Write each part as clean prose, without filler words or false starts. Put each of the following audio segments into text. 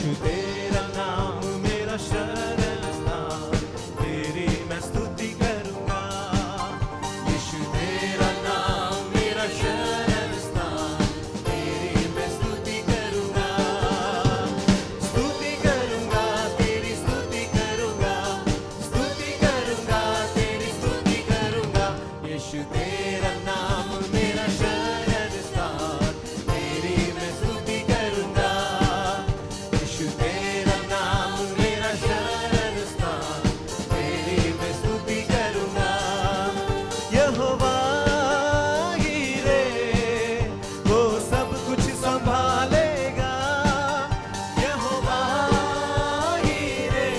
यीशु तेरा नाम मेरा शरण स्थान, तेरी मैं स्तुति करूंगा। यीशु तेरा नाम मेरा शरण स्थान, तेरी मैं स्तुति करूंगा। स्तुति करूंगा तेरी स्तुति करूंगा, स्तुति करूंगा तेरी स्तुति करूंगा। यीशु तेरा नाम मेरा शरण स्थान, तेरी मैं स्तुति करूंगा। यीशु तेरा नाम मेरा शरण स्थान, तेरी मैं स्तुति करूंगा। यहोवा हीरे वो सब कुछ संभालेगा। यहोवा हीरे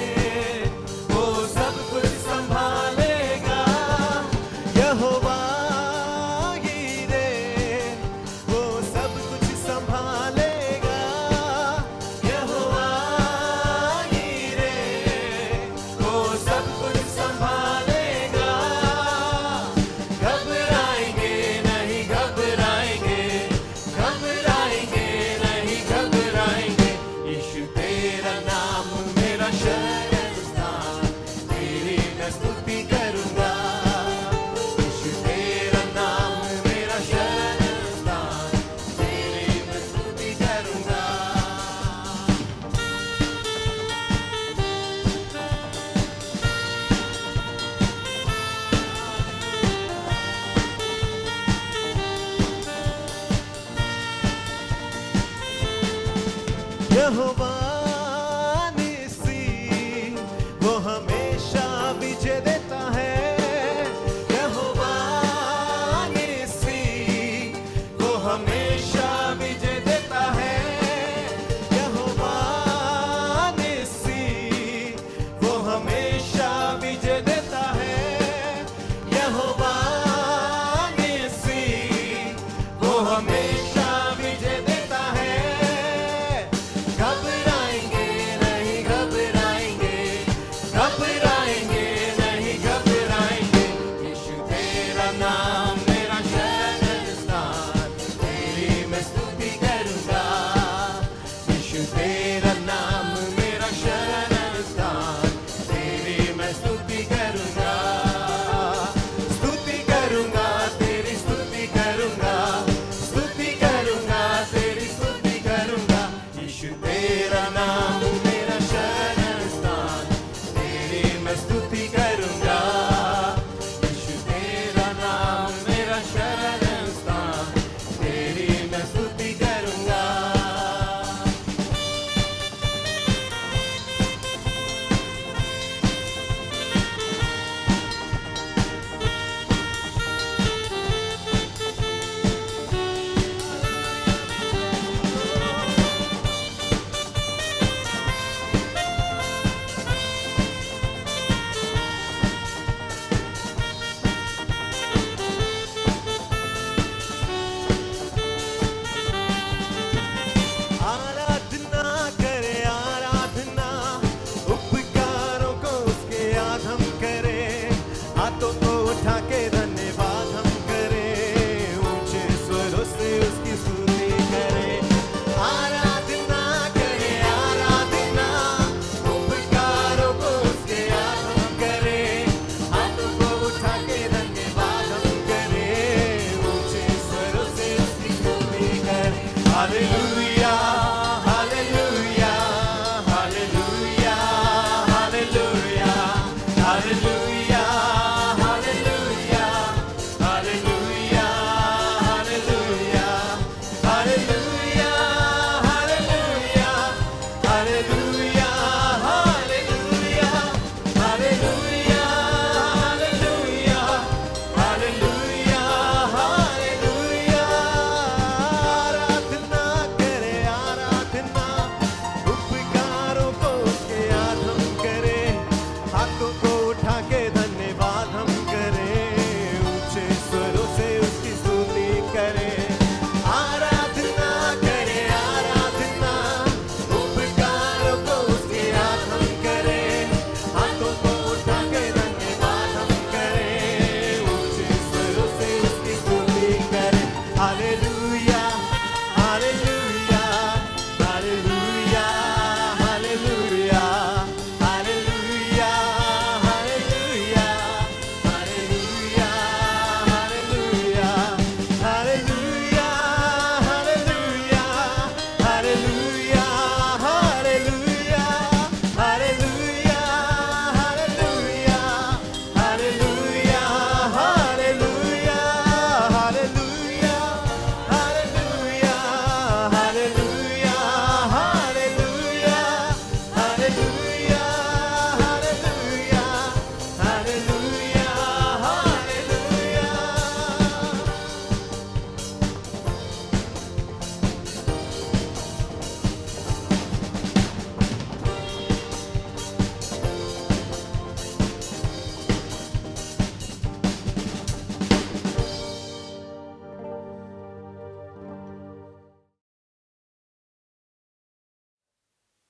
वो सब कुछ संभालेगा। यहोवा हीरे वो सब कुछ संभालेगा। यहोवा हीरे वो सब कुछ संभालेगा। घबराएंगे नहीं घबराएंगे, घबराएंगे नहीं घबराएंगे। यीशु तेरा नाम मेरा शरण स्थान, तेरी मैं स्तुति करूंगा। यीशु तेरा नाम मेरा शरण स्थान, तेरी मैं स्तुति करूंगा। यहोवा निस्सी वो हमेशा विजय देता है। यहोवा निस्सी वो हमेशा विजय देता है। यहोवा निस्सी वो हमेशा विजय देता है। यहोवा निस्सी वो हमेशा विजय देता है। घबराएंगे नहीं घबराएंगे, घबराएंगे नहीं घबराएंगे। यीशु तेरा नाम मेरा शरण स्थान, तेरी मैं स्तुति करूंगा। यीशु तेरा नाम मेरा शरण स्थान, तेरी मैं स्तुति करूंगा। स्तुति करूंगा तेरी स्तुति करूंगा, स्तुति करूंगा तेरी स्तुति करूंगा। यीशु तेरा नाम मेरा शरण स्थान, तेरी मैं स्तुति करूंगा। यीशु तेरा नाम मेरा शरण स्थान, तेरी मैं स्तुति करूंगा। आराधना करे आराधना, उपकारों को उसके याद हम करें। हाथों को उठा के धन्यवाद हम करें, ऊंचे स्वरों से उसकी स्तुति करें। आराधना करे आराधना, उपकारों को उसके याद हम करें। हाथों को उठा के धन्यवाद हम करें, ऊंचे स्वरों से उसकी स्तुति करें। हालेलुया हालेलुया हालेलुया हालेलुया हालेलुया हालेलुया हालेलुया हालेलुया हालेलुया हालेलुया हालेलुया हालेलुया हालेलुया हालेलुया हालेलुया हालेलुया। आराधना करे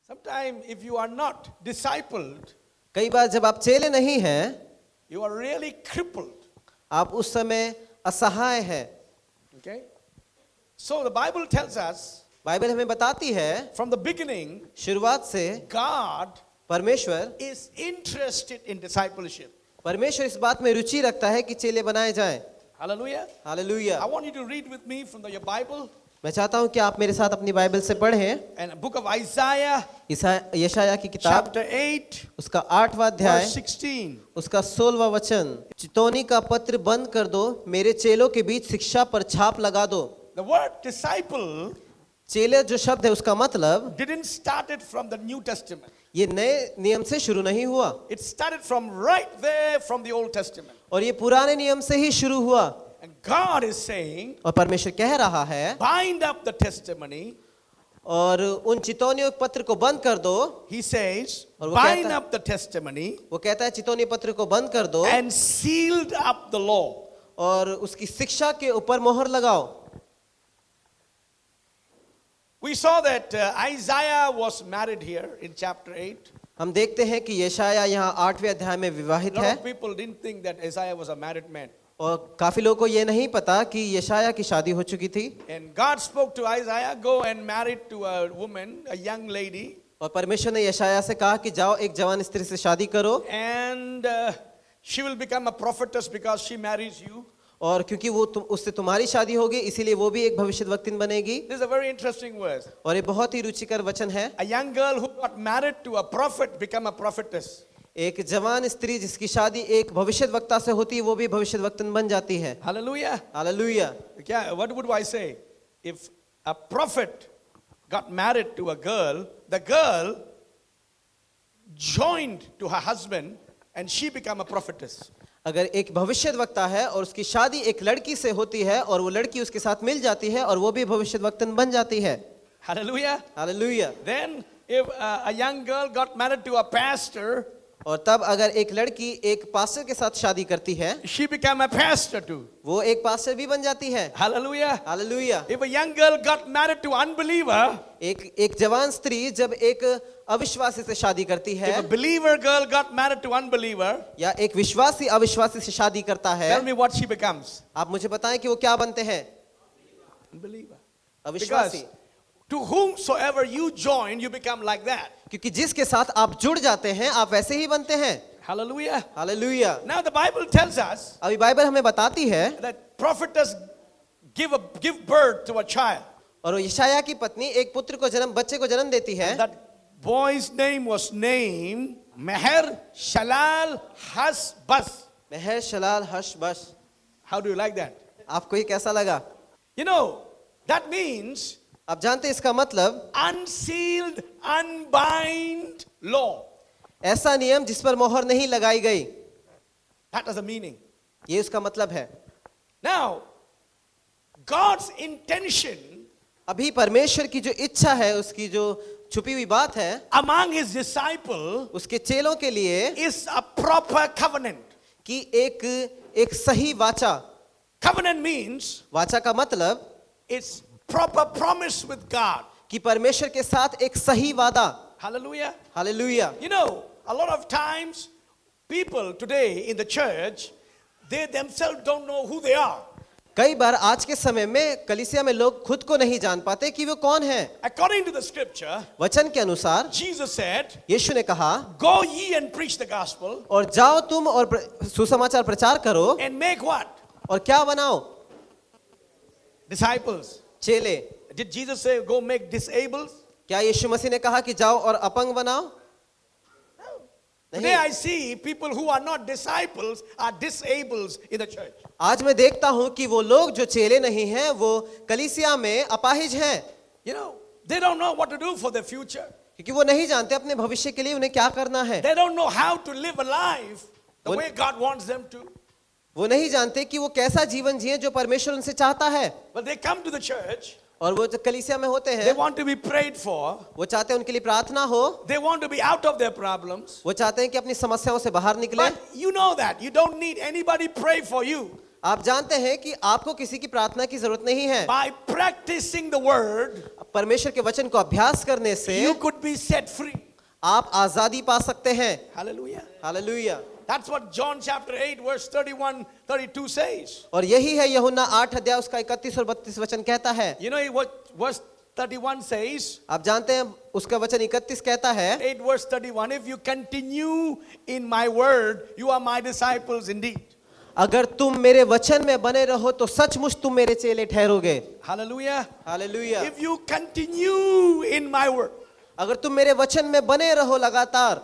Sometimes if you are not discipled, कई बार जब आप चेले नहीं हैं, you are really crippled. आप उस समय असहाय हैं. Okay? So the Bible tells us Bible हमें बताती है from the beginning, शुरुआत से God परमेश्वर is interested in discipleship. परमेश्वर इस बात में रुचि रखता है कि चेले बनाए जाएं. Hallelujah. Hallelujah. I want you to read with me from your Bible मैं चाहता हूं कि आप मेरे साथ अपनी बाइबल से पढ़ें. and book of Isaiah, यशाया की किताब chapter 8, उसका 8वां अध्याय verse 16. उसका 16वां वचन. चितौनी का पत्र बंद कर दो, मेरे चेलों के बीच शिक्षा पर छाप लगा दो. The word disciple चेले जो शब्द है उसका मतलब didn't start it from the New Testament. ये नए नियम से शुरू नहीं हुआ, It started from right there from the Old Testament. और ये पुराने नियम से ही शुरू हुआ. And God is saying, और परमेश्वर कह रहा है bind up the testimony. और उन चितौनी पत्र को बंद कर दो. He says, और वो bind कहता है- up the testimony वो कहता है चितौनी पत्र को बंद कर दो and sealed up the law. और उसकी शिक्षा के ऊपर मोहर लगाओ. We saw that Isaiah was married here in chapter 8. हम देखते हैं कि यशाया यहाँ 8वें अध्याय में A विवाहित lot है, of people didn't think that Isaiah was a married man. और काफी लोगों को ये नहीं पता कि यशाया की शादी हो चुकी थी. And God spoke to Isaiah, go and marry to a woman, a young lady, और परमेश्वर ने यशाया से कहा कि जाओ एक जवान स्त्री से शादी करो, and she will become a prophetess because she marries you. और क्योंकि वो उससे तुम्हारी शादी होगी इसीलिए वो भी एक भविष्यद्वक्तिन बनेगी. This is a very interesting verse. और ये बहुत ही रुचिकर वचन है. A young girl who got married to a prophet become a prophetess. एक जवान स्त्री जिसकी शादी एक भविष्यद्वक्ता से होती है वो भी भविष्यद्वक्तिन बन जाती है. Hallelujah. Hallelujah. Yeah, what would I say? If a prophet got married to a girl, the girl joined to her husband and she became a prophetess. अगर एक भविष्यद्वक्ता है और उसकी शादी एक लड़की से होती है और वो लड़की उसके साथ मिल जाती है और वो भी भविष्यद्वक्तन बन जाती है. Hallelujah. Hallelujah. Then if a young girl got married to a pastor, और तब अगर एक लड़की एक पास्टर के साथ शादी करती है she became a pastor too. वो एक पास्टर भी बन जाती है. Hallelujah. Hallelujah. If a young girl got married to unbeliever, एक जवान स्त्री जब एक अविश्वासी से शादी करती है if a believer girl got married to unbeliever, या एक विश्वासी अविश्वासी से शादी करता है, tell me what she becomes. आप मुझे बताएं कि वो क्या बनते हैं? Unbeliever. अविश्वासी. Because to whomsoever you join, you become like that. क्योंकि जिसके साथ आप जुड़ जाते हैं आप वैसे ही बनते हैं. Hallelujah. Hallelujah. Now the Bible tells us अभी बाइबल हमें बताती है that prophetess give birth to a child. और यशाया की पत्नी एक पुत्र को बच्चे को जन्म देती है. That boy's name was named Meher Shalal Hasbas. Maher Shalal Hash Baz. How do you like that? आपको ये कैसा लगा? You know, that means आप जानते हैं इसका मतलब unsealed, unbind law. ऐसा नियम जिस पर मोहर नहीं लगाई गई. That is the meaning. ये उसका मतलब है. Now, God's intention अभी परमेश्वर की जो इच्छा है उसकी जो छुपी हुई बात है among his disciples उसके चेलों के लिए is a proper covenant. कि एक सही वाचा. Covenant means वाचा का मतलब it's proper promise with God. कि परमेश्वर के साथ एक सही वादा. Hallelujah. Hallelujah. You know, a lot of times people today in the church, they themselves don't know who they are. कई बार आज के समय में कलीसिया में लोग खुद को नहीं जान पाते कि वो कौन है. According to the scripture, वचन के अनुसार Jesus said, यीशु ने कहा go ye and preach the gospel और जाओ तुम और सुसमाचार प्रचार करो and make what? और क्या बनाओ? Disciples. चेले. Did Jesus say go make disabled? क्या यीशु मसीह ने कहा कि जाओ और अपंग बनाओ? Today I see people who are not disciples are disabled in the church. आज मैं देखता हूं कि वो लोग जो चेले नहीं हैं वो कलीसिया में अपाहिज हैं. You know, they don't know what to do for their future. क्योंकि वो नहीं जानते अपने भविष्य के लिए उन्हें क्या करना है. They don't know how to live a life the way God wants them to. वो नहीं जानते कि वो कैसा जीवन जिए जो परमेश्वर उनसे चाहता है. But they come to the church. और वो जो कलीसिया में होते They हैं want to be prayed for. वो चाहते हैं उनके लिए प्रार्थना हो. They want to be out of their problems. वो चाहते हैं कि अपनी समस्याओं से बाहर निकले. But you know that. You don't need anybody pray for you. आप जानते हैं कि आपको किसी की प्रार्थना की जरूरत नहीं है। By practicing the word, परमेश्वर के वचन को अभ्यास करने से you could be set free. आप आजादी पा सकते हैं। Hallelujah. Hallelujah. That's what John chapter 8 verse 31, 32 says. और यही है यूहन्ना 8 अध्याय उसका 31 और 32 वचन कहता है। You know what verse 31 says? आप जानते हैं उसका वचन 31 कहता है, 8 verse 31, if you continue in my word, you are my disciples indeed. अगर तुम मेरे वचन में बने रहो तो सचमुच तुम मेरे चेले ठहरोगे। Hallelujah. Hallelujah. If you continue in my word. अगर तुम मेरे वचन में बने रहो लगातार,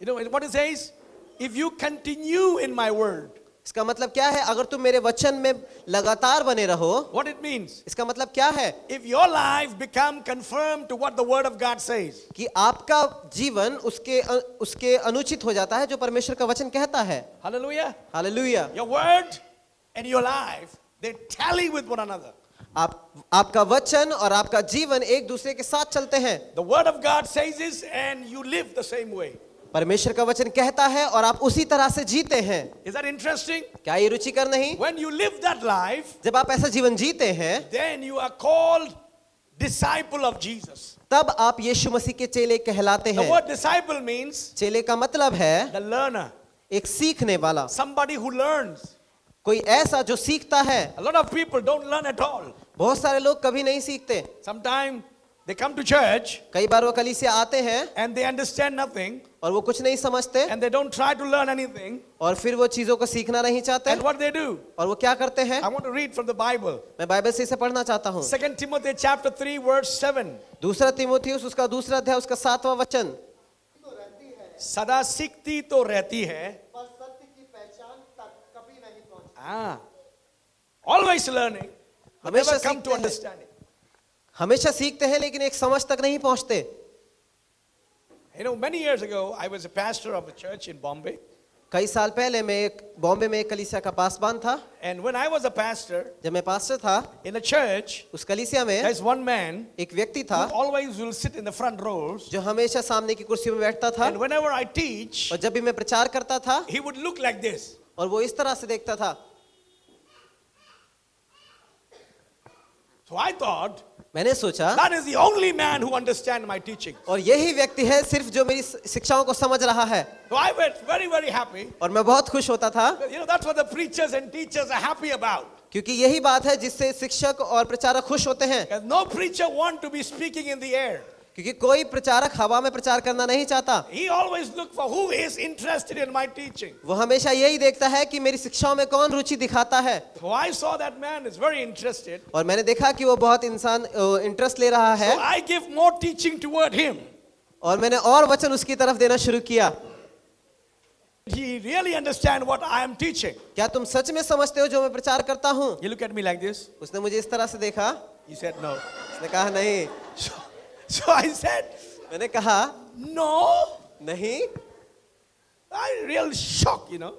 You know what it says? If you continue in my word. इसका मतलब क्या है? अगर तुम मेरे वचन में लगातार बने रहो, What it means? इसका मतलब क्या है? If your life become conformed to what the word of God says. कि आपका जीवन उसके अनुचित हो जाता है जो परमेश्वर का वचन कहता है। Hallelujah. Hallelujah. Your word and your life, they tally with one another. आपका वचन और आपका जीवन एक दूसरे के साथ चलते हैं। The word of God says this and you live the same way. परमेश्वर का वचन कहता है और आप उसी तरह से जीते हैं। Is that interesting? क्या ये रुचिकर नहीं? When you live that life, जब आप ऐसा जीवन जीते हैं, then you are called disciple of Jesus. तब आप यीशु मसीह के चेले कहलाते The हैं। word disciple means चेले का मतलब है the learner, एक सीखने वाला, somebody who learns. कोई ऐसा जो सीखता है। A lot of people don't learn at all. बहुत सारे लोग कभी नहीं सीखते। Sometimes they come to church कई बार वो कलीसिया आते हैं and they understand nothing और वो कुछ नहीं समझते and they don't try to learn anything. और फिर वो चीजों को सीखना नहीं चाहते। And what they do? और वो क्या करते हैं? I want to read from the Bible. मैं बाइबल से इसे पढ़ना चाहता हूँ। 2 Timothy chapter 3 verse 7. दूसरा तीमुथियुस उसका दूसरा अध्याय उसका 7वां वचन। सदा सीखती तो रहती है, पर सत्य की पहचान तक कभी नहीं पहुंचती। always learning, but हमेशा never come to सीखते हैं। understanding. हमेशा सीखते हैं लेकिन एक समझ तक नहीं पहुंचते। You know, many years ago, I was a pastor of a church in Bombay. कई साल पहले मैं एक बॉम्बे में एक कलीसिया का पासबान था। And when I was a pastor जब मैं पास्टर था, in a church, उस कलीसिया में there's one man एक व्यक्ति who था always will sit in the front rows. जो हमेशा सामने की कुर्सी में बैठता था And whenever I teach, और जब भी मैं प्रचार करता था he would look like this. और वो इस तरह से देखता था। So I thought, मैंने सोचा that is the only man who understands my teaching. और यही व्यक्ति है सिर्फ जो मेरी शिक्षाओं को समझ रहा है। So I was very, very happy. और मैं बहुत खुश होता था You know, that's what the preachers and teachers are happy about. क्योंकि यही बात है जिससे शिक्षक और प्रचारक खुश होते हैं। Because no preacher wants to be speaking in the air. क्योंकि कोई प्रचारक हवा में प्रचार करना नहीं चाहता। He always look for who is interested in my teaching. वो हमेशा यही देखता है कि मेरी शिक्षाओं में कौन रुचि दिखाता है। So I saw that man is very interested. और मैंने देखा कि वो बहुत इंटरेस्ट ले रहा है So I give more teaching toward him. और मैंने और वचन उसकी तरफ देना शुरू किया। He really understand what I am teaching. क्या तुम सच में समझते हो जो मैं प्रचार करता हूँ? He looked at me like this. उसने मुझे इस तरह से देखा। He said no. उसने कहा नहीं। So I said, मैंने कहा no. नहीं। I real shocked, you know.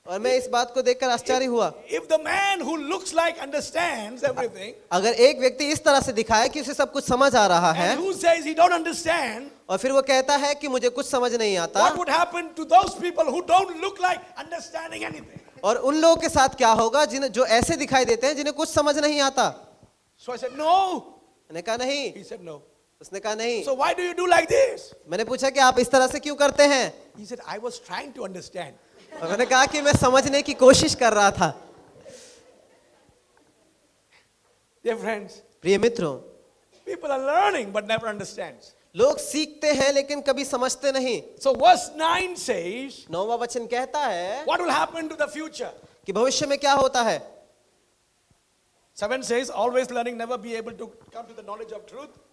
और मैं इस बात को देखकर आश्चर्य हुआ। If the man who looks like understands everything, अगर एक व्यक्ति इस तरह से दिखाए कि उसे सब कुछ समझ आ रहा है and who says he don't understand, और फिर वो कहता है कि मुझे कुछ समझ नहीं आता, what would happen to those people who don't look like understanding anything? और उन लोगों के साथ क्या होगा जिन्हें जो ऐसे दिखाई देते हैं जिन्हें कुछ समझ नहीं आता? So I said, no. मैंने कहा नहीं। He said, no. उसने कहा नहीं। So why do you do like this? मैंने पूछा कि आप इस तरह से क्यों करते हैं? He said, I was trying to understand. और मैंने कहा कि मैं समझने की कोशिश कर रहा था। Dear friends, प्रिय मित्रों, people are learning but never understands. लोग सीखते हैं लेकिन कभी समझते नहीं। So verse 9 says, 9वां वचन कहता है what will happen to the future? कि भविष्य में क्या होता है। 7 says, always learning, never be able to come to the knowledge of truth.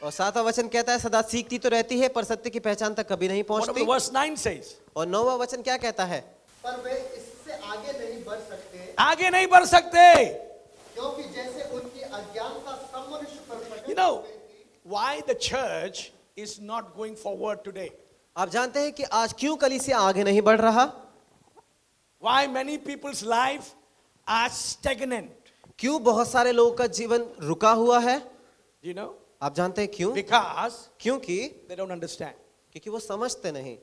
और 7वां वचन कहता है सदा सीखती तो रहती है पर सत्य की पहचान तक कभी नहीं What पहुंचती। verse 9 says? और 9वां वचन क्या कहता है? पर वे इससे आगे नहीं बढ़ सकते आगे नहीं बढ़ सकते. क्योंकि जैसे उनकी अज्ञानता सब मनुष्य पर प्रकट You know हो गई थी, why the church is not going forward today? आप जानते हैं कि आज क्यों कलीसिया आगे नहीं बढ़ रहा? Why many people's life are stagnant? क्यों बहुत सारे लोगों का जीवन रुका हुआ है? You know? आप जानते हैं क्यों? Because क्योंकि they don't understand. क्योंकि वो समझते नहीं,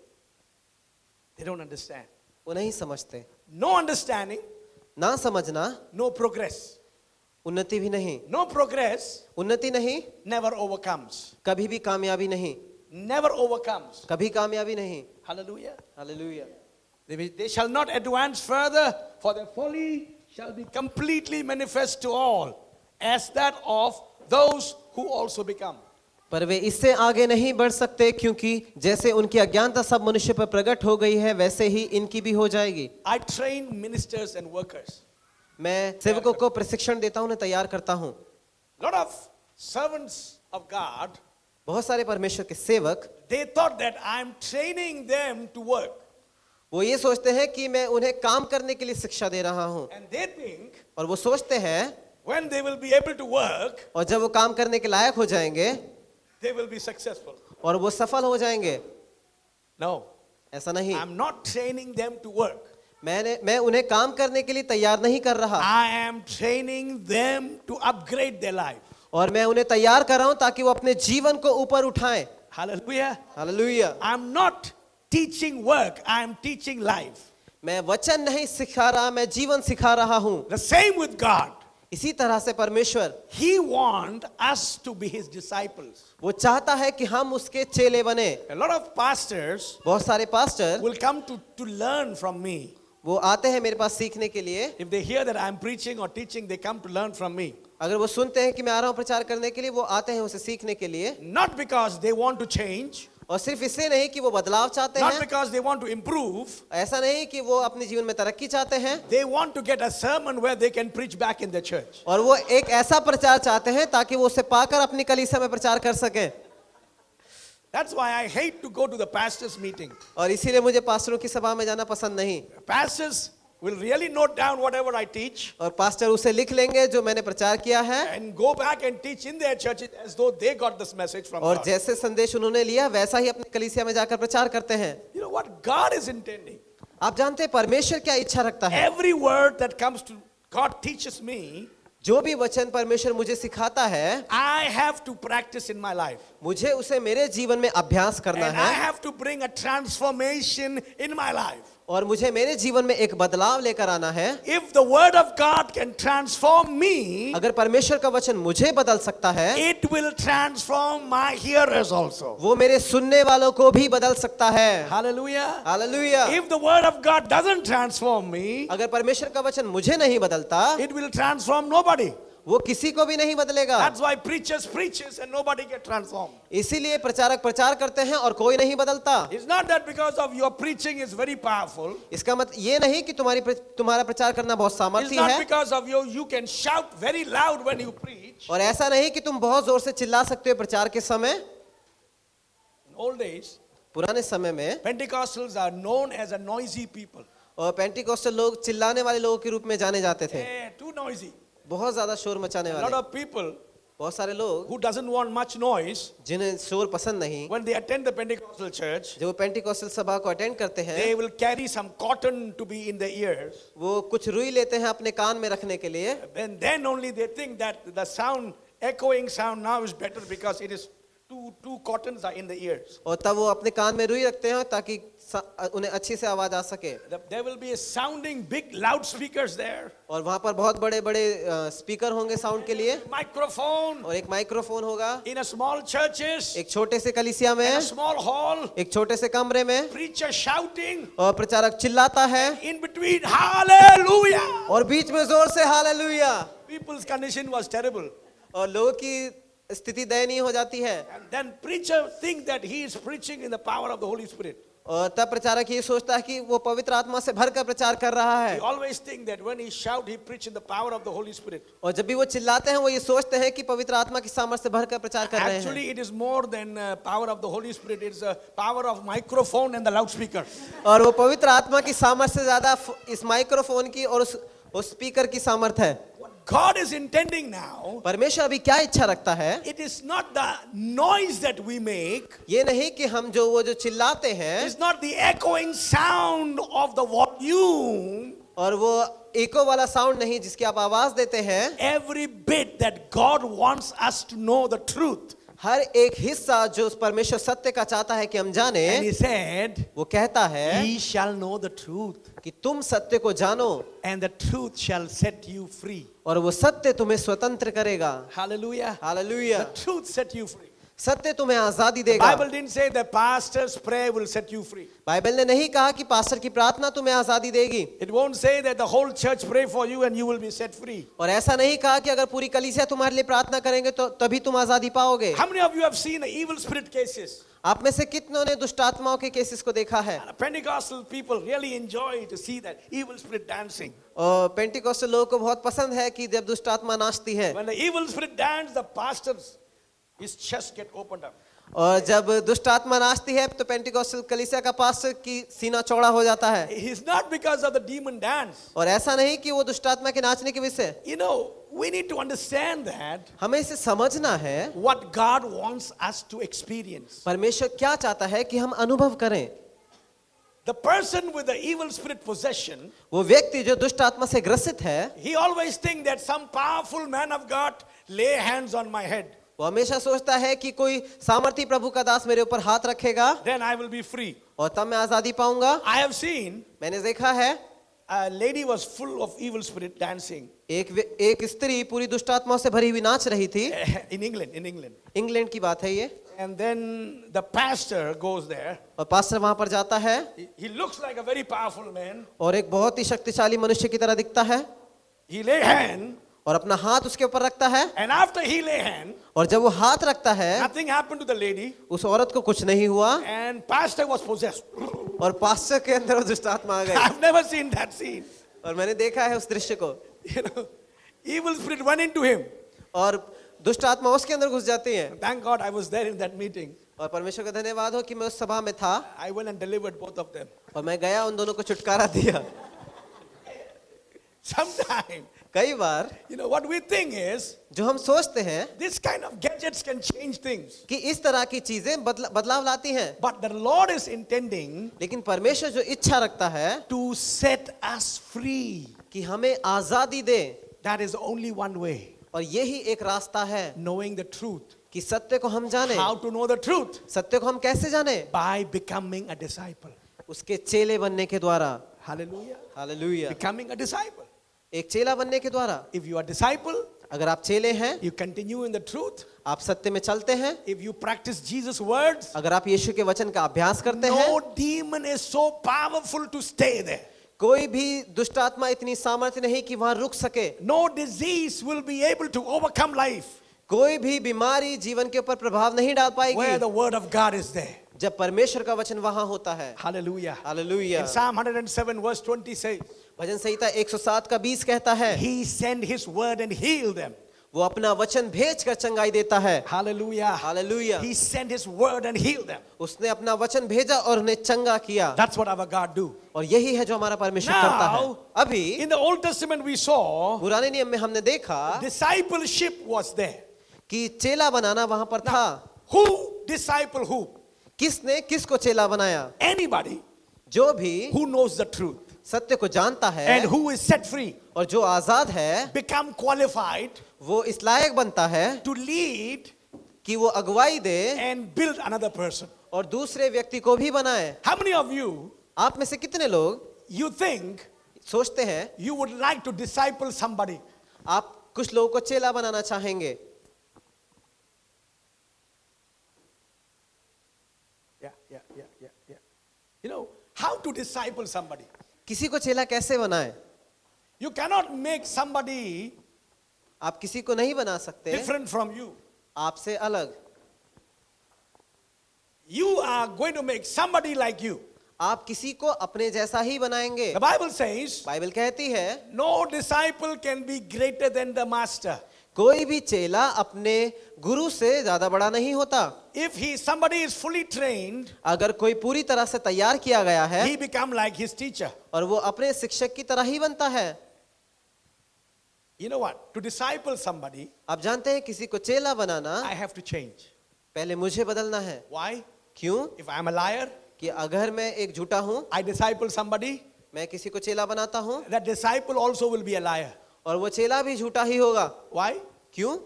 They don't understand. वो नहीं समझते। No understanding ना समझना, no progress. उन्नति भी नहीं। No progress उन्नति नहीं, never overcomes. कभी भी कामयाबी नहीं, Never overcomes. कभी कामयाबी नहीं। Hallelujah. Hallelujah. They shall not advance further, for their folly shall be completely manifest to all, as that of those who also become. पर वे इससे आगे नहीं बढ़ सकते, क्योंकि जैसे उनकी अज्ञानता सब मनुष्य पर प्रकट हो गई है, वैसे ही इनकी भी हो जाएगी। I train ministers and workers. मैं सेवकों को प्रशिक्षण देता हूं, उन्हें तैयार करता हूं। Lot of servants of God, बहुत सारे परमेश्वर के सेवक, they thought that I'm training them to work. वो ये सोचते हैं कि मैं उन्हें काम करने के लिए शिक्षा दे रहा हूं, And they think और वो सोचते हैं when they will be able to work, और जब वो काम करने के लायक हो जाएंगे they will be successful. और वो सफल हो जाएंगे। No, ऐसा नहीं, I'm not training them to work. मैं उन्हें काम करने के लिए तैयार नहीं कर रहा, I am training them to upgrade their life. और मैं उन्हें तैयार कर रहा हूं ताकि वो अपने जीवन को ऊपर उठाएं। Hallelujah. Hallelujah. I'm not teaching work, I am teaching life. मैं वचन नहीं सिखा रहा, मैं जीवन सिखा रहा हूं। The same with God. इसी तरह से परमेश्वर, He wants us to be His disciples. वो चाहता है कि हम उसके चेले बने। A lot of pastors बहुत सारे pastor will come to learn from me. वो आते हैं मेरे पास सीखने के लिए। If they hear that I am preaching or teaching, they come to learn from me. अगर वो सुनते हैं कि मैं आ रहा हूं प्रचार करने के लिए, वो आते हैं उसे सीखने के लिए। Not because they want to change, और सिर्फ इसलिए नहीं कि वो बदलाव चाहते not हैं, because they want to improve. ऐसा नहीं कि वो अपने जीवन में तरक्की चाहते हैं, They want to get a sermon where they can preach back in the church. और वो एक ऐसा प्रचार चाहते हैं ताकि वो उसे पाकर अपनी कलीसिया में प्रचार कर सकें। That's why I hate to go to the pastors' meeting. और इसीलिए मुझे पास्टरों की सभा में जाना पसंद नहीं। Pastors will really note down whatever I teach और पास्टर उसे लिख लेंगे जो मैंने प्रचार किया है, and go back and teach in their churches as though they got this message from और God. जैसे संदेश उन्होंने लिया वैसा ही अपनी कलीसिया में जाकर प्रचार करते हैं। You know what God is intending? आप जानते हैं परमेश्वर क्या इच्छा रखता है? Every word that comes to God teaches me, जो भी वचन परमेश्वर मुझे सिखाता है, I have to practice in my life. मुझे उसे मेरे जीवन में अभ्यास करना And I है, have to bring a transformation in my life. और मुझे मेरे जीवन में एक बदलाव लेकर आना है। If the word of God can transform me, अगर परमेश्वर का वचन मुझे बदल सकता है, it will transform my hearers also. वो मेरे सुनने वालों को भी बदल सकता है। Hallelujah. Hallelujah. If the word of God doesn't transform me, अगर परमेश्वर का वचन मुझे नहीं बदलता, it will transform nobody. वो किसी को भी नहीं बदलेगा। That's why preachers preaches and nobody get transformed. इसीलिए प्रचारक प्रचार करते हैं और कोई नहीं बदलता। It's not that because of your preaching is very powerful. इसका मतलब ये नहीं कि तुम्हारा प्रचार करना बहुत It's सामर्थ्य not है, because of you can shout very loud when you preach. और ऐसा नहीं कि तुम बहुत जोर से चिल्ला सकते हो प्रचार के समय। In old days, पुराने समय में Pentecostals are known as a noisy people. और पेंटिकोस्टल लोग चिल्लाने वाले लोगों के रूप में जाने जाते थे, Too noisy. बहुत ज्यादा शोर मचाने A lot वाले। of people बहुत सारे लोग who doesn't want much noise, जिन्हें शोर पसंद नहीं, when they attend the Pentecostal church, जो पेंटिकोस्टल सभा को अटेंड करते हैं, they will carry some cotton to be in their ears. वो कुछ रुई लेते हैं अपने कान में रखने के लिए, And then only they think that the sound, echoing sound now is better because it is two cottons are in the ears. और तब वो अपने कान में रुई रखते हैं ताकि उन्हें अच्छी से आवाज आ सके। There will be a sounding big loudspeakers there, और वहां पर बहुत बड़े बड़े स्पीकर होंगे साउंड के लिए, microphone और एक माइक्रोफोन होगा in a small churches, एक छोटे से कलीसिया in a में, small hall, एक छोटे से कमरे में, preacher shouting, और प्रचारक चिल्लाता है in between hallelujah. और बीच में जोर से hallelujah. People's condition was terrible. और लोगों की स्थिति दयनीय हो जाती है, And then preacher think that he is preaching in the power of the Holy Spirit. और तब प्रचारक ये सोचता है कि वो पवित्र आत्मा से भरकर प्रचार कर रहा He है, always think that when he shout, he preach in the power of the Holy Spirit. और जब भी वो चिल्लाते हैं वो ये सोचते हैं कि पवित्र आत्मा की सामर्थ्य से भरकर प्रचार कर रहे हैं। Actually, it is more than power of the Holy Spirit. It's the power of microphone and the loudspeaker. और वो पवित्र आत्मा की सामर्थ्य से ज्यादा इस माइक्रोफोन की और उस स्पीकर की सामर्थ्य है। What God is intending now, परमेश्वर अभी क्या इच्छा रखता है? it is not the noise that we make. ये नहीं कि हम वो जो चिल्लाते हैं It's not the echoing sound of the volume. और वो एको वाला साउंड नहीं जिसकी आप आवाज देते हैं। Every bit that God wants us to know the truth. हर एक हिस्सा जो उस परमेश्वर सत्य का चाहता है कि हम जाने, And he said, वो कहता है ye shall know the truth, कि तुम सत्य को जानो and the truth shall set you free. और वो सत्य तुम्हें स्वतंत्र करेगा। Hallelujah. Hallelujah. The truth set you free. सत्य तुम्हें आजादी The देगा। Bible didn't say the pastor's prayer will set you free. Bible ने नहीं कहा कि पास्टर की प्रार्थना तुम्हें आजादी देगी, It won't say that the whole church pray for you and you will be set free. और ऐसा नहीं कहा कि अगर पूरी कलीसिया तुम्हारे लिए प्रार्थना करेंगे तो तभी तुम आजादी पाओगे। How many of you have seen the evil spirit cases? आप में से कितनों ने दुष्ट आत्माओं के केसेस को देखा है? Pentecostal people really enjoy to see that evil spirit dancing. और पेंटिकोस्टल लोगों को बहुत पसंद है कि जब दुष्ट आत्मा नाचती है, When the evil spirit dance, the pastor's his chest get opened up. और जब दुष्ट आत्मा नाचती है तो पेंटिकोस्टल कलीसिया का पास्टर की सीना चौड़ा हो जाता है। It's not because of the demon dance. और ऐसा नहीं कि वो दुष्ट आत्मा के नाचने की वजह से, You know, we need to understand that हमें इसे समझना है what God wants us to experience. परमेश्वर क्या चाहता है कि हम अनुभव करें। The person with the evil spirit possession, वो व्यक्ति जो दुष्ट आत्मा से ग्रसित है, he always think that some powerful man of God lay hands on my head, वो हमेशा सोचता है कि कोई सामर्थी प्रभु का दास मेरे ऊपर हाथ रखेगा then I will be free. और तब मैं आजादी पाऊंगा। I have seen मैंने देखा है a lady was full of evil spirit dancing एक स्त्री पूरी दुष्ट आत्माओं से भरी हुई नाच रही थी। in England. इंग्लैंड की बात है ये। And then the pastor goes there. और पास्टर वहां पर जाता है He looks like a very powerful man. और एक बहुत ही शक्तिशाली मनुष्य की तरह दिखता है He lay hand, और अपना हाथ उसके ऊपर रखता है, and after he lay hand, और जब वो हाथ रखता है nothing happened to the lady, उस औरत को कुछ नहीं हुआ and pastor was possessed. और पास्टर के अंदर वो दुष्ट आत्मा आ गई। I've never seen that scene. और मैंने देखा है उस दृश्य को। You know, evil spirit went into him. और दुष्ट आत्मा उसके अंदर घुस जाती है। Thank God I was there in that meeting. और परमेश्वर का धन्यवाद हो कि मैं उस सभा में था I went and delivered both of them. और मैं गया उन दोनों को छुटकारा दिया। Sometime, कई बार you know, what we think is जो हम सोचते हैं this kind of gadgets can change things. कि इस तरह की चीजें बदलाव लाती हैं, But the Lord is intending लेकिन परमेश्वर जो इच्छा रखता है to set us free. कि हमें आजादी दे, That is only one way. और यही एक रास्ता है Knowing the truth. कि सत्य को हम जाने। How to know the truth? सत्य को हम कैसे जाने? By becoming a disciple. उसके चेले बनने के द्वारा। Hallelujah. Hallelujah. Becoming a disciple. एक चेला बनने के द्वारा। If you are a disciple, अगर आप चेले हैं, you continue in the truth. आप सत्य में चलते हैं, If you practice Jesus' words, अगर आप यीशु के वचन का अभ्यास करते हैं, no demon is so powerful to stay there. कोई भी दुष्ट आत्मा इतनी सामर्थ्य नहीं कि वहां रुक सके। No disease will be able to overcome life कोई भी बीमारी जीवन के ऊपर प्रभाव नहीं डाल where पाएगी the word of God is there. जब परमेश्वर का वचन वहां होता है। Hallelujah. Hallelujah. In Psalm 107 verse 20 says, भजन संहिता 107 का 20 कहता है, He sent His word and healed them. वो अपना वचन भेज कर चंगाई देता है। Hallelujah. Hallelujah. He sent His word and healed them. उसने अपना वचन भेजा और उन्हें चंगा किया। That's what our God do. और यही है जो हमारा परमेश्वर करता है। Now, अभी in the Old Testament we saw पुराने नियम में हमने देखा discipleship was there. कि चेला बनाना वहां पर था। Who disciple who? किसने किसको चेला बनाया? Anybody जो भी who knows the truth सत्य को जानता है and who is set free, और जो आजाद है become qualified वो इस लायक बनता है to lead कि वो अगुवाई दे and build another person. और दूसरे व्यक्ति को भी बनाए। How many of you, आप में से कितने लोग you think सोचते हैं you would like to disciple somebody? आप कुछ लोगों को चेला बनाना चाहेंगे? Yeah. You know, how to disciple somebody? किसी को चेला कैसे बनाए? You cannot make somebody आप किसी को नहीं बना सकते different from you. आपसे अलग। You are going to make somebody like you. आप किसी को अपने जैसा ही बनाएंगे। The Bible says, बाइबल कहती है no disciple can be greater than the master. कोई भी चेला अपने गुरु से ज्यादा बड़ा नहीं होता। If somebody is fully trained, अगर कोई पूरी तरह से तैयार किया गया है he become like his teacher. और वो अपने शिक्षक की तरह ही बनता है। You know what? To disciple somebody, आप जानते हैं किसी को चेला बनाना I have to change. पहले मुझे बदलना है। Why? क्यों? If I am a liar, कि अगर मैं एक झूठा हूं, I disciple somebody, मैं किसी को चेला बनाता हूं that disciple also will be a liar. और वो चेला भी झूठा ही होगा। Why? क्यों?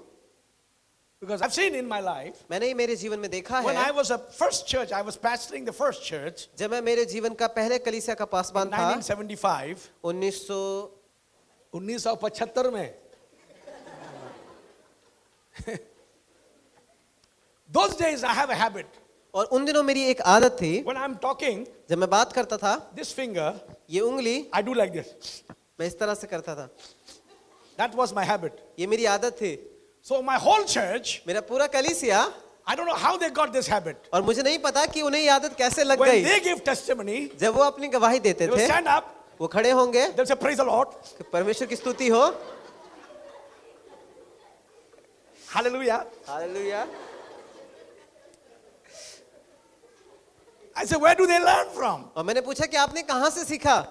Because I've seen in my life, मैंने ये मेरे जीवन में देखा when I है, was a first church, I was pastoring the first church जब मैं मेरे जीवन का पहले कलीसिया का in पासबान था 1975, 1975 1975 में. Those days I have a habit. और उन दिनों मेरी एक आदत थी, When I'm talking, जब मैं बात करता था, this finger, ये उंगली I do like this. मैं इस तरह से करता था. That was my habit. ये मेरी आदत थी. So my whole church, मेरा पूरा कलीसिया, I don't know how they got this habit. और मुझे नहीं पता कि उन्हें ये आदत कैसे लग When गई. they give testimony, जब वो अपनी गवाही देते they will थे, stand up, वो खड़े होंगे they'll say, praise the Lord. कि परमेश्वर की स्तुति हो. Hallelujah. Hallelujah. I said, where do they learn from? और मैंने पूछा कि आपने कहाँ से सीखा?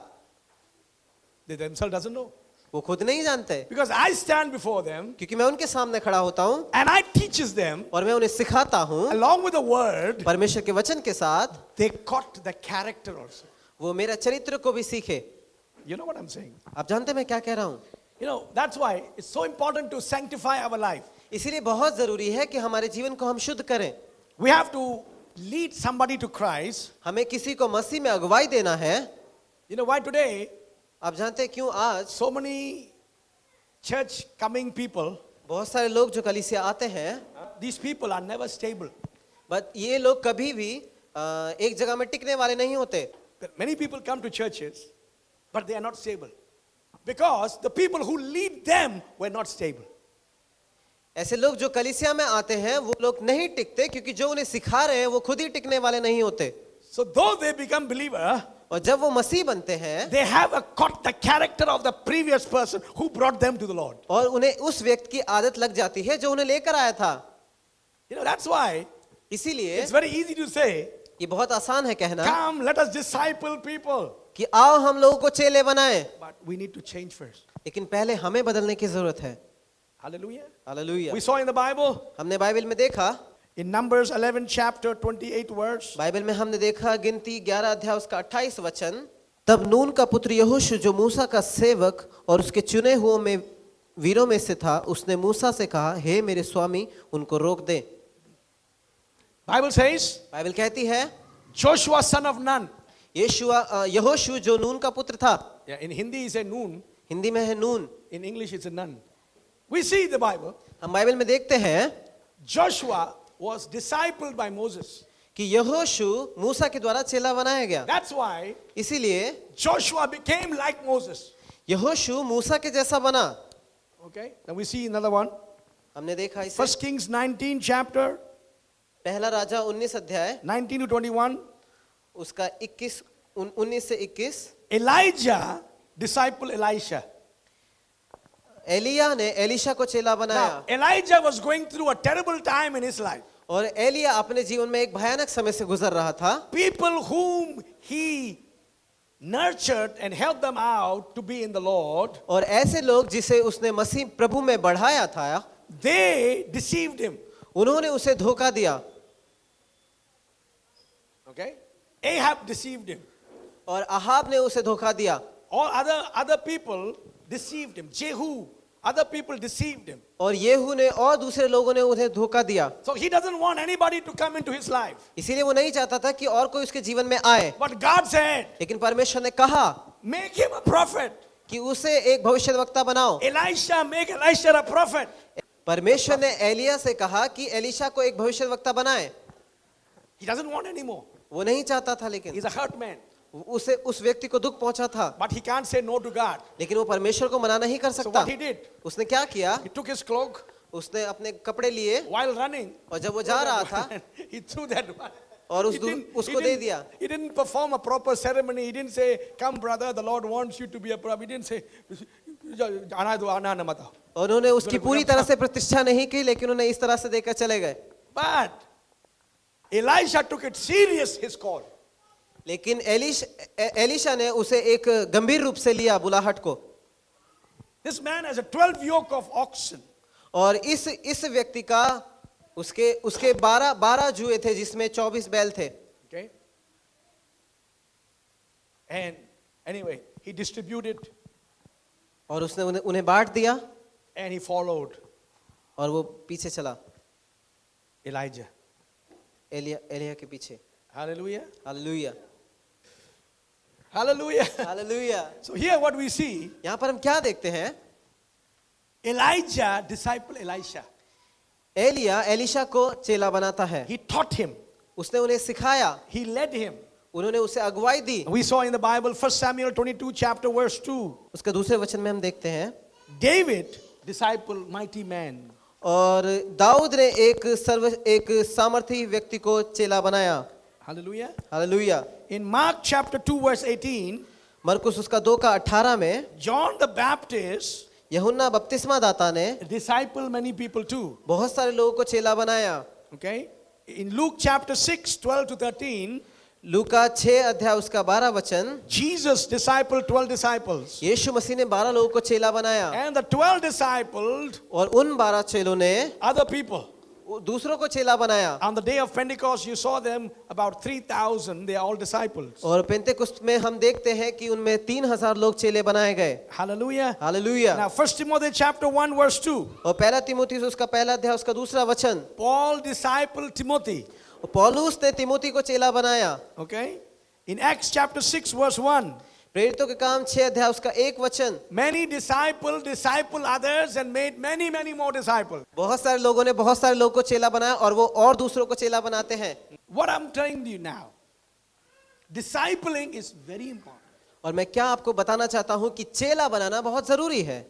They themselves doesn't know. वो खुद नहीं जानते, Because I stand before them क्योंकि मैं उनके सामने खड़ा होता हूँ and I teaches them और मैं उन्हें सिखाता हूँ along with the word, परमेश्वर के वचन के साथ. they caught the character also. वो मेरा चरित्र को भी सीखे. You know what I'm saying? आप जानते हैं मैं क्या कह रहा हूँ? You know, that's why it's so important to sanctify our life. इसीलिए बहुत जरूरी है कि हमारे जीवन को हम शुद्ध करें. We have to lead somebody to Christ. हमें किसी को मसीह में अगुवाई देना है. You know why today आप जानते हैं क्यों आज so many church coming people, बहुत सारे लोग जो कलीसिया आते हैं, these people are never stable. But ये लोग कभी भी एक जगह में टिकने वाले नहीं होते. Many people come to churches, but they are not stable. Because the people who lead them were not stable. ऐसे लोग जो कलीसिया में आते हैं वो लोग नहीं टिकते क्योंकि जो उन्हें सिखा रहे हैं वो खुद ही टिकने वाले नहीं होते. So though they become believer, और जब वो मसीह बनते हैं they have caught the character of the previous person who brought them to the Lord. और उन्हें उस व्यक्ति की आदत लग जाती है जो उन्हें लेकर आया था. You know, that's why इसीलिए it's very easy to say, ये बहुत आसान है कहना come, let us disciple people. कि आओ हम लोगों को चेले बनाएं, But we need to change first. लेकिन पहले हमें बदलने की जरूरत है. Hallelujah. Hallelujah. We saw in the Bible, हमने बाइबल में देखा, in Numbers 11 chapter 28 verse, Bible में हमने देखा गिनती 11 अध्याय उसका 28 वचन. तब नून का पुत्र यहोशू जो मूसा का सेवक और उसके चुने हुओं में वीरों में से था, उसने मूसा से कहा, हे मेरे स्वामी, उनको रोक दे. Bible says, बाइबल कहती है Joshua son of Nun. यहोशू जो नून का पुत्र था. Yeah, in Hindi he said Nun. Hindi में है नून. In English it's a nun. We see the Bible. हम बाइबल में देखते हैं Joshua was discipled by Moses. कि यहोशू मूसा के द्वारा चेला बनाया गया. That's why इसीलिए Joshua became like Moses. यहोशू मूसा के जैसा बना. Okay, then we see another one. हमने देखा इसे. 1 Kings 19 chapter पहला राजा 19 अध्याय 19 to 21. उसका 19 से 21. Elijah disciple Elisha. एलिया ने एलिशा को चेला बनाया. Now, Elijah was going through a terrible time in his life. और एलिया अपने जीवन में एक भयानक समय से गुजर रहा था. People whom he nurtured and helped them out to be in the Lord, और ऐसे लोग जिसे उसने मसीह प्रभु में बढ़ाया था, they deceived him. उन्होंने उसे धोखा दिया. Okay? Ahab deceived him. और अहाब ने उसे धोखा दिया. All other people deceived him. Jehu, other people deceived him. और येहू ने और दूसरे लोगों ने उन्हें धोखा दिया. So he doesn't want anybody to come into his life. इसीलिए वो नहीं चाहता था कि और कोई उसके जीवन में आए. But God said, लेकिन परमेश्वर ने कहा make him a prophet. कि उसे एक भविष्यद्वक्ता बनाओ. Elisha, make Elisha a prophet. परमेश्वर ने एलिया से कहा कि एलिशा को एक भविष्यद्वक्ता बनाए. He doesn't want anymore. वो नहीं चाहता था, लेकिन He's a hurt man. उसे उस व्यक्ति को दुख पहुंचा था. But he can't say no to God. लेकिन वो परमेश्वर को मना नहीं कर So सकता. what he did, उसने क्या किया, he took his cloak उसने अपने कपड़े लिए while running. और जब वो जा रहा था He threw that one. और He didn't- उसको दे दिया. He didn't perform a proper ceremony. He didn't say, come brother, the Lord wants you to be a prophet. He didn't say, आना मत. और उन्होंने उसकी पूरी तरह से प्रतिष्ठा नहीं की, लेकिन उन्हें इस तरह से देकर चले गए. But Elisha took it serious, his call. लेकिन एलिशा ने उसे एक गंभीर रूप से लिया बुलाहट को. This man has a 12 yoke of oxen. और इस व्यक्ति का उसके 12 जुए थे जिसमें 24 बैल थे. Okay. And anyway, he distributed और उसने उन्हें बांट दिया and he followed. और वो पीछे चला. Elijah. एलिया के पीछे। Hallelujah. Hallelujah, Hallelujah. Hallelujah. So here what we see, यहाँ पर हम क्या देखते हैं? Elijah disciple Elisha. एलिया एलिशा को चेला बनाता है। He taught him. उसने उन्हें सिखाया, He led him. उन्होंने उसे अगुवाई दी। We saw in the Bible 1 Samuel 22 chapter verse 2. उसके दूसरे वचन में हम देखते हैं, David disciple mighty man. और दाऊद ने एक सामर्थी व्यक्ति को चेला बनाया। Hallelujah. Hallelujah. In Mark chapter 2 verse 18, मरकुस उसका 2:18 में John the Baptist यूहन्ना बपतिस्मा दाता ने disciple many people too. बहुत सारे लोगों को चेला बनाया। Okay? In Luke chapter 6 12 to 13, लूका 6 अध्याय उसका 12 वचन, Jesus discipled 12 disciples. यीशु मसीह ने 12 लोगों को चेला बनाया, And the 12 discipled और उन 12 चेलों ने other people. दूसरों को चेला बनाया। On the day of Pentecost, you saw them about 3,000. They are all disciples. और पेंतेकुस्त में हम देखते हैं कि उनमें 3,000 लोग चेले बनाए गए। Hallelujah. Hallelujah. Now, 1 Timothy chapter 1 verse 2. और पहला तिमोथी उसका पहला अध्याय उसका दूसरा वचन, Paul discipled Timothy. पौलुस ने तिमोथी को चेला बनाया। Okay? In Acts chapter 6 verse 1. प्रेरितों के काम 6 अध्याय उसका 1 वचन, Many disciple others and made many more disciples. बहुत सारे लोगों ने बहुत सारे लोगों को चेला बनाया और वो और दूसरों को चेला बनाते हैं। What I'm telling you now, discipling is very important. और मैं क्या आपको बताना चाहता हूं कि चेला बनाना बहुत जरूरी है।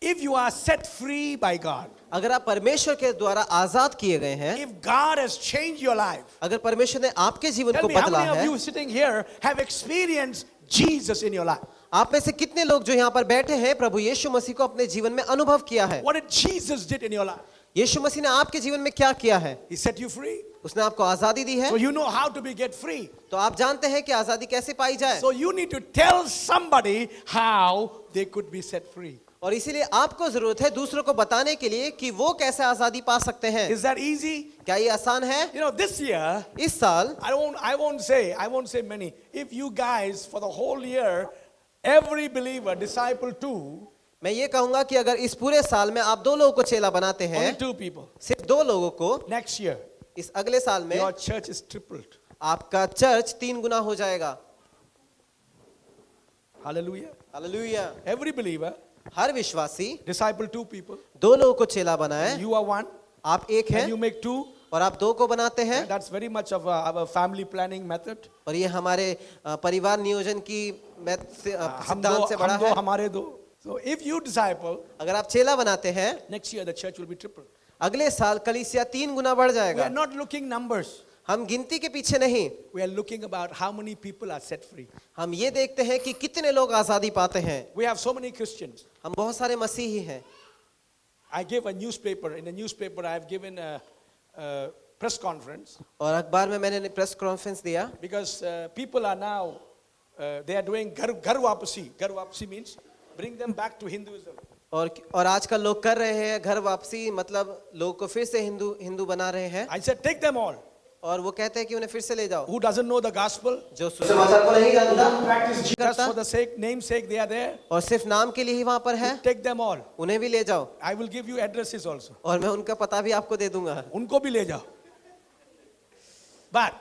If you are set free by God, अगर आप परमेश्वर के द्वारा आजाद किए गए हैं, if God has changed your life, अगर परमेश्वर ने आपके जीवन tell को me how बदला many of है, you sitting here have experienced Jesus in your life? आप में से कितने लोग जो यहाँ पर बैठे हैं प्रभु यीशु मसीह को अपने जीवन में अनुभव किया है? What did Jesus did in your life? यीशु मसीह ने आपके जीवन में क्या किया है? He set you free. उसने आपको आजादी दी है, So you know how to be get free. तो आप जानते हैं कि आजादी कैसे पाई जाए। So you need to tell somebody how they could be set free. और इसीलिए आपको जरूरत है दूसरों को बताने के लिए कि वो कैसे आजादी पा सकते हैं। Is that easy? क्या ये आसान है? You know, this year, इस साल I won't say many. If you guys for the whole year, every believer disciple two, मैं ये कहूंगा कि अगर इस पूरे साल में आप 2 लोगों को चेला बनाते only हैं, 2 people. सिर्फ 2 लोगों को, Next year, इस अगले साल में your church is tripled. आपका चर्च 3 गुना हो जाएगा। Hallelujah. हालेलुया। Every believer हर विश्वासी disciple 2 people. 2 लोगों को चेला बनाए, You are one, आप एक हैं and you make 2. और आप 2 को बनाते हैं। That's very much of our family planning method. और ये हमारे परिवार नियोजन की सिद्धांत से बड़ा हम दो, है। हमारे दो. So if you disciple, अगर आप चेला बनाते हैं, next year the church will be tripled. अगले साल कलीसिया 3 गुना बढ़ We जाएगा। are not looking numbers. हम गिनती के पीछे नहीं, We are looking about how many people are set free. हम ये देखते हैं कि कितने लोग आजादी पाते हैं। We have so many Christians. हम बहुत सारे मसीही हैं। I gave a newspaper. In the newspaper, I have given a press conference और अखबार में मैंने प्रेस कॉन्फ्रेंस दिया, because people are now they are doing घर वापसी. घर वापसी means bring them back to Hinduism. और आजकल लोग कर रहे हैं घर वापसी, मतलब लोगों को फिर से हिंदू बना रहे हैं। I said, take them all. और वो कहते हैं कि उन्हें फिर से ले जाओ। Who doesn't know the gospel? जो सुसमाचार को नहीं जानता, Practice नहीं just करता, for the sake, name's sake, they are there. और सिर्फ नाम के लिए ही वहां पर है, Take them all. उन्हें भी ले जाओ। I will give you addresses also. और मैं उनका पता भी आपको दे दूंगा। उनको भी ले जाओ. But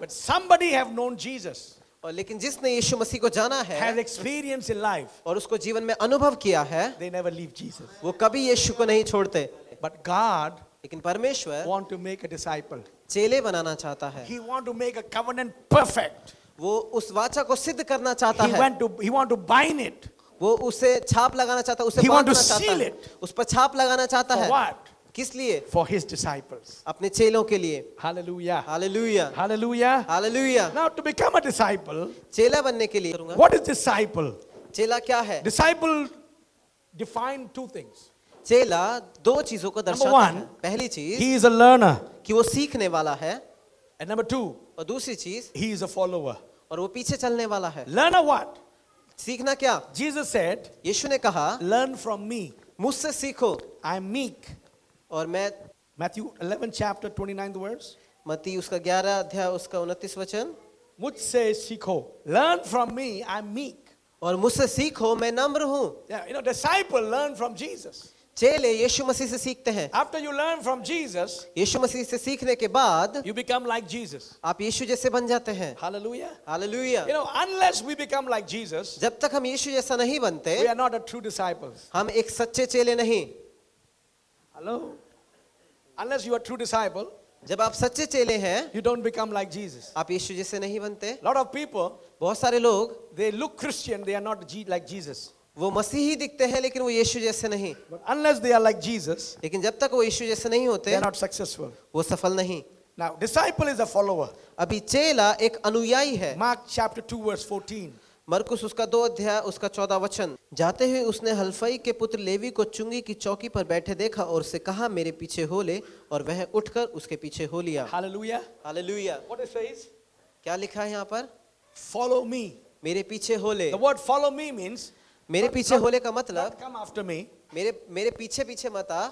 somebody have known Jesus, और लेकिन जिसने यीशु मसीह को जाना has है experience in life, और उसको जीवन में अनुभव किया है, they never leave Jesus. वो कभी यीशु को नहीं छोड़ते। But God लेकिन परमेश्वर want to make a disciple. चेले बनाना चाहता है। He want to make a covenant perfect. वो उस वाचा को सिद्ध करना चाहता He है। want to bind it. वो उसे छाप लगाना चाहता है, उसे He want to बांधना चाहता seal है, it. उस पर छाप लगाना चाहता For है। what? किस लिए? For his disciples. अपने चेलों के लिए। Hallelujah. Hallelujah, Hallelujah. Hallelujah. Now to become a disciple, चेला बनने के लिए करूंगा। what is disciple? चेला क्या है? Disciple define 2 things. चेला 2 चीजों को दर्शाता one, है। पहली चीज He is a learner. कि वो सीखने वाला है, And number 2, और दूसरी चीज he is a follower. और वो पीछे चलने वाला है। Learner what? सीखना क्या? Jesus said, यीशु ने कहा, learn from me. मुझसे सीखो I am meek. और मैं, Matthew 11 chapter 29 verse. मत्ती उसका 11 अध्याय उसका 29 वचन, मुझसे सीखो. Learn from me, I am meek. और मुझसे सीखो मैं नम्र हूँ। Yeah, you know, disciple learn from Jesus. चेले यीशु मसीह से सीखते हैं। After you learn from Jesus, यीशु मसीह से सीखने के बाद you become like Jesus. आप यीशु जैसे बन जाते हैं। Hallelujah. Hallelujah. You know, unless we become like Jesus, जब तक हम यीशु जैसा नहीं बनते, we are not a true disciples. हम एक सच्चे चेले नहीं। Hello? Unless you are a true disciple, जब आप सच्चे चेले हैं, you don't become like Jesus. आप यीशु जैसे नहीं बनते। A lot of people, बहुत सारे लोग they look Christian, they are not like Jesus. वो मसीही दिखते हैं लेकिन वो यीशु जैसे नहीं। But unless they are like Jesus, लेकिन जब तक वो यीशु जैसे नहीं they होते, are not successful. वो सफल नहीं। Now, disciple is a follower. अभी चेला एक अनुयायी है। Mark chapter 2 verse 14. मरकुस उसका 2 अध्याय उसका 14 वचन। जाते हुए उसने हल्फई के पुत्र लेवी को चुंगी की चौकी पर बैठे देखा और उससे कहा मेरे पीछे हो ले, और वह उठकर उसके पीछे हो लिया। Hallelujah. Hallelujah. What it says? क्या लिखा है यहाँ पर? Follow me. मेरे पीछे हो ले। The word follow me means मेरे पीछे होले का मतलब not come after me, मेरे पीछे पीछे मत आ,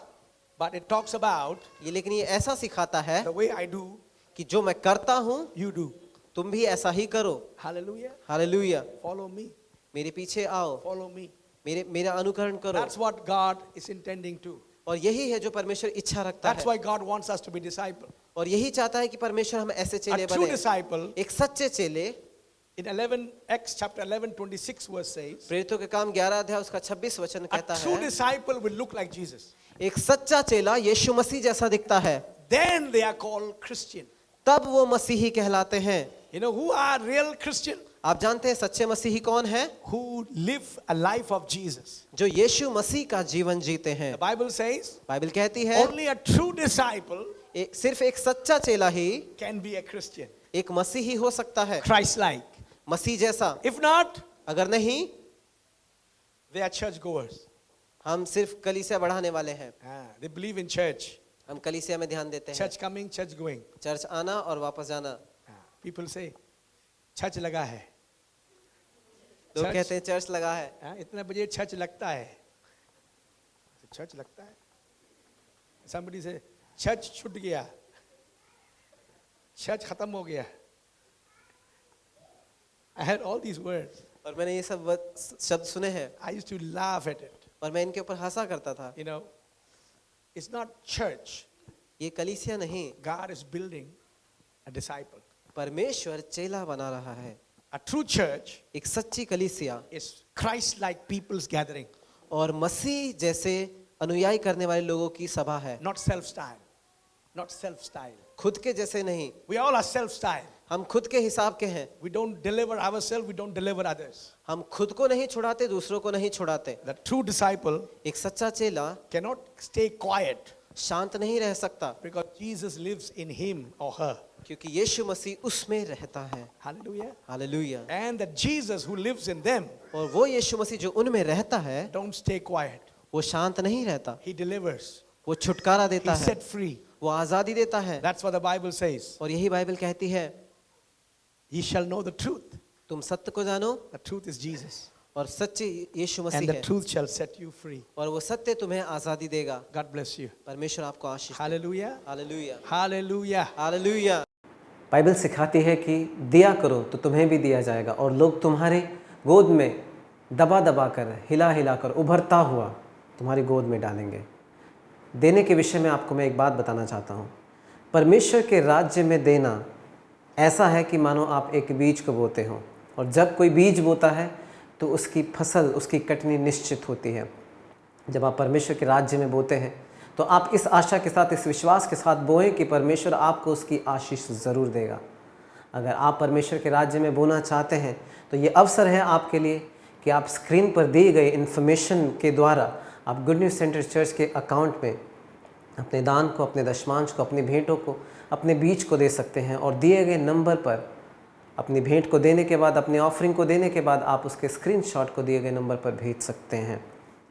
but it talks about ये लेकिन ये ऐसा सिखाता है the way I do, कि जो मैं करता हूँ you do. तुम भी ऐसा ही करो। Hallelujah. हालेलुया। Follow me. मेरे पीछे आओ, Follow me. मेरा अनुकरण करो। That's what God is intending to. और यही है जो परमेश्वर इच्छा रखता That's है, why God wants us to be disciples. और यही चाहता है कि परमेश्वर हम ऐसे A चेले true बने। disciple एक सच्चे चेले, in Acts chapter 11 26 verse says, प्रेरितों के काम 11 अध्याय उसका 26 वचन a कहता true है, disciple will look like Jesus. एक सच्चा चेला यीशु मसीह जैसा दिखता है, Then they are called Christian. तब वो मसीही कहलाते हैं। You know who are real Christian? आप जानते हैं सच्चे मसीही कौन है? Who live a life of Jesus. जो यीशु मसीह का जीवन जीते हैं। The Bible says बाइबल कहती है only a true disciple सिर्फ एक सच्चा चेला ही can be a Christian. एक मसीही हो सकता है, Christ-like. मसीह जैसा। If not, अगर नहीं, they are church goers. हम सिर्फ कलीसिया बढ़ाने वाले हैं। They believe in church. हम कलीसिया में ध्यान देते हैं, Church coming, church going. Church आना और वापस जाना। People say, church लगा है. लोग Church. कहते हैं चर्च लगा है। इतने बजे church लगता है. Church लगता है. Somebody say, church छूट गया. Church खत्म हो गया. I heard all these words. और मैंने ये सब शब्द सुने हैं I used to laugh at it. और मैं इनके ऊपर हंसा करता था। You know, it's not church. ये कलीसिया नहीं, God is building a disciple. परमेश्वर चेला बना रहा है। A true church एक सच्ची कलीसिया is Christ-like people's gathering, और मसीह जैसे अनुयायी करने वाले लोगों की सभा है, not self-style. Not self-style. खुद के जैसे नहीं। We all are self-style. हम खुद के हिसाब के हैं, We don't deliver ourselves, we don't deliver others. हम खुद को नहीं छुड़ाते, दूसरों को नहीं छुड़ाते। The true disciple एक सच्चा चेला cannot stay quiet शांत नहीं रह सकता, because Jesus lives in him or her. क्योंकि यीशु मसीह उसमें रहता है। Hallelujah. Hallelujah. And that Jesus who lives in them और वो यीशु मसीह जो उनमें रहता है, don't stay quiet. वो शांत नहीं रहता, He delivers. वो छुटकारा He देता है, set free. वो आजादी देता है। That's what the Bible says. और यही बाइबल कहती है, Ye shall know the truth. तुम सत्य को जानो The truth is Jesus. और सच्ची यीशु And मसीह the है, truth shall set you free. और वो सत्य तुम्हें आजादी देगा। God bless you. परमेश्वर आपको आशीष दे। Hallelujah. Hallelujah. Hallelujah. Hallelujah. Bible सिखाती है कि दिया करो तो तुम्हें भी दिया जाएगा, और लोग तुम्हारे गोद में दबा दबा कर, हिला हिला कर उभरता हुआ तुम्हारी गोद में डालेंगे। देने के विषय में आपको मैं एक बात बताना चाहता हूँ। परमेश्वर के राज्य में देना ऐसा है कि मानो आप एक बीज को बोते हो, और जब कोई बीज बोता है तो उसकी फसल, उसकी कटनी निश्चित होती है। जब आप परमेश्वर के राज्य में बोते हैं तो आप इस आशा के साथ, इस विश्वास के साथ बोएं कि परमेश्वर आपको उसकी आशीष ज़रूर देगा। अगर आप परमेश्वर के राज्य में बोना चाहते हैं तो ये अवसर है आपके लिए कि आप स्क्रीन पर दी गई इन्फॉर्मेशन के द्वारा आप गुड न्यूज़ सेंटर चर्च के अकाउंट में अपने दान को, अपने दशमांश को, अपनी भेंटों को, अपने बीज को दे सकते हैं, और दिए गए नंबर पर अपनी भेंट को देने के बाद, अपनी ऑफरिंग को देने के बाद आप उसके स्क्रीनशॉट को दिए गए नंबर पर भेज सकते हैं।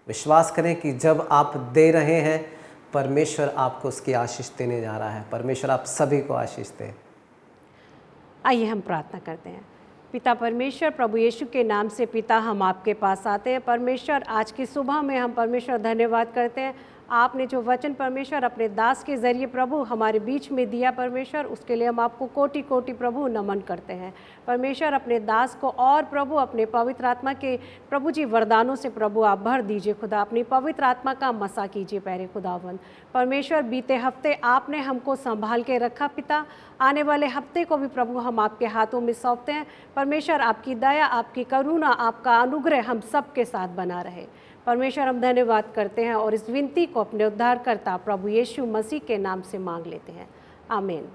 विश्वास करें कि जब आप दे रहे हैं, परमेश्वर आपको उसकी आशीष देने जा रहा है। परमेश्वर आप सभी को आशीष दे। आइए हम प्रार्थना करते हैं। पिता परमेश्वर, प्रभु यीशु के नाम से पिता, हम आपके पास आते हैं। परमेश्वर, आज की सुबह में हम परमेश्वर धन्यवाद करते हैं। आपने जो वचन परमेश्वर अपने दास के ज़रिए प्रभु हमारे बीच में दिया परमेश्वर, उसके लिए हम आपको कोटि कोटि प्रभु नमन करते हैं। परमेश्वर अपने दास को और प्रभु अपने पवित्र आत्मा के प्रभु जी वरदानों से प्रभु आप भर दीजिए खुदा, अपनी पवित्र आत्मा का मसा कीजिए प्यारे खुदावंद। परमेश्वर बीते हफ्ते आपने हमको संभाल के रखा पिता, आने वाले हफ्ते को भी प्रभु हम आपके हाथों में सौंपते हैं। परमेश्वर आपकी दया, आपकी करुणा, आपका अनुग्रह हम सब के साथ बना रहे। परमेश्वर हम धन्यवाद करते हैं और इस विनती को अपने उद्धारकर्ता प्रभु यीशु मसीह के नाम से मांग लेते हैं, आमीन।